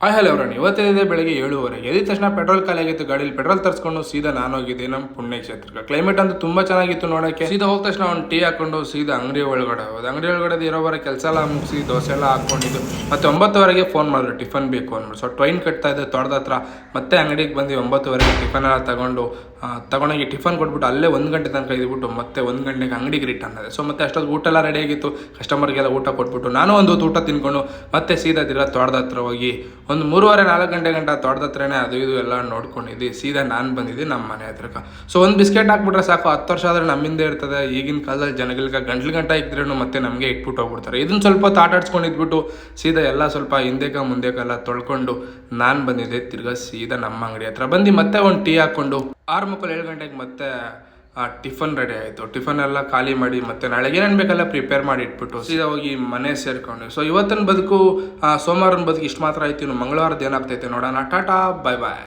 Hi hello ಅವ್ರಣ್ಣ, ಇವತ್ತಿದೆ ಬೆಳಗ್ಗೆ 7:30 ಎದ್ದ ತಕ್ಷಣ ಪೆಟ್ರೋಲ್ ಖಾಲಿ ಆಗಿತ್ತು. ಗಾಡಿಯಲ್ಲಿ ಪೆಟ್ರೋಲ್ ತರಿಸ್ಕೊಂಡು ಸೀದಾ ನಾನು ಹೋಗಿದ್ದೆ ನಮ್ಮ ಪುಣ್ಯಕ್ಷೇತ್ರಕ್ಕೆ. ಕ್ಲೈಮೇಟ್ ಅಂತೂ ತುಂಬಾ ಚೆನ್ನಾಗಿತ್ತು ನೋಡೋಕ್ಕೆ. ಸೀದಾ ಹೋದ ತಕ್ಷಣ ಒಂದು ಟೀ ಹಾಕೊಂಡು ಸೀದಾ ಅಂಗಡಿ ಒಳಗಡೆ ಹೋದ. ಅಂಗಡಿ ಒಳಗಡೆ ಇರೋವರ ಕೆಲಸ ಎಲ್ಲ ಮುಗಿಸಿ ದೋಸೆ ಎಲ್ಲ ಹಾಕೊಂಡಿದ್ದು. ಮತ್ತೆ 9:00ವರೆಗೆ ಫೋನ್ ಮಾಡಿದ್ರು ಟಿಫನ್ ಬೇಕು ಅಂದ್ಬಿಟ್ಟು. ಸೊ ಟ್ರೈನ್ ಕಟ್ತಾ ಇದ್ದೆ ತೋಟದ ಹತ್ರ. ಮತ್ತೆ ಅಂಗಡಿಗೆ ಬಂದು 9:00ವರೆಗೆ ಟಿಫನ್ ಎಲ್ಲ ತಗೊಂಡೋಗಿ ಟಿಫನ್ ಕೊಟ್ಬಿಟ್ಟು ಅಲ್ಲೇ 1 ಗಂಟೆ ತನಕ ಇದ್ಬಿಟ್ಟು ಮತ್ತೆ 1 ಗಂಟೆಗೆ ಅಂಗಡಿಗೆ ರಿಟರ್ನ್ ಆದೆ. ಸೊ ಮತ್ತೆ ಅಷ್ಟೊಂದು ಊಟ ಎಲ್ಲ ರೆಡಿ ಆಗಿತ್ತು. ಕಸ್ಟಮರ್ಗೆಲ್ಲ ಊಟ ಕೊಟ್ಬಿಟ್ಟು ನಾನು ಒಂದು ಊಟ ತಿನ್ಕೊಂಡು ಮತ್ತೆ ಸೀದಾ ತೋಟದ ಹತ್ರ ಹೋಗಿ ಒಂದು 3:30-4 ಗಂಟೆ ತೋಟದ ಹತ್ರನೇ ಅದು ಇದು ಎಲ್ಲ ನೋಡ್ಕೊಂಡಿದ್ದೆ. ಸೀದಾ ನಾನು ಬಂದಿದ್ದೆ ನಮ್ಮ ಮನೆ ಹತ್ರಕ್ಕೆ. ಸೊ ಒಂದು ಬಿಸ್ಕೆಟ್ ಹಾಕ್ಬಿಟ್ರೆ ಸಾಕು, 10 ವರ್ಷ ಆದರೆ ನಮ್ಮಿಂದ ಇರ್ತದೆ. ಈಗಿನ ಕಾಲದಲ್ಲಿ ಜನಗಳಿಗೆ ಗಂಟೆ ಇದ್ರೂ ಮತ್ತೆ ನಮಗೆ ಇಟ್ಬಿಟ್ಟು ಹೋಗ್ಬಿಡ್ತಾರೆ. ಇದನ್ನ ಸ್ವಲ್ಪ ಆಟಾಡ್ಸ್ಕೊಂಡಿದ್ಬಿಟ್ಟು ಸೀದಾ ಎಲ್ಲ ಸ್ವಲ್ಪ ಮುಂದೆಲ್ಲ ತೊಳ್ಕೊಂಡು ನಾನು ಬಂದಿದ್ದೆ ತಿರ್ಗಾ ಸೀದಾ ನಮ್ಮ ಅಂಗಡಿ ಹತ್ರ ಬಂದು ಮತ್ತೆ ಒಂದು ಟೀ ಹಾಕ್ಕೊಂಡು 6:45-7 ಗಂಟೆಗೆ ಮತ್ತೆ ಟಿಫನ್ ರೆಡಿ ಆಯಿತು. ಟಿಫನ್ ಎಲ್ಲ ಖಾಲಿ ಮಾಡಿ ಮತ್ತೆ ನಾಳೆಗೆ ಏನೇನು ಬೇಕೆಲ್ಲ ಪ್ರಿಪೇರ್ ಮಾಡಿ ಇಟ್ಬಿಟ್ಟು ಸೀದಾ ಹೋಗಿ ಮನೆ ಸೇರ್ಕೊಂಡು. ಸೊ ಇವತ್ತಿನ ಬದುಕು ಸೋಮವಾರನ ಬದುಕು ಇಷ್ಟು ಮಾತ್ರ ಆಯ್ತು. ಇನ್ನು ಮಂಗಳವಾರದ ಏನಾಗ್ತೈತೆ ನೋಡೋಣ. ಟಾಟಾ, ಬಾಯ್ ಬಾಯ್.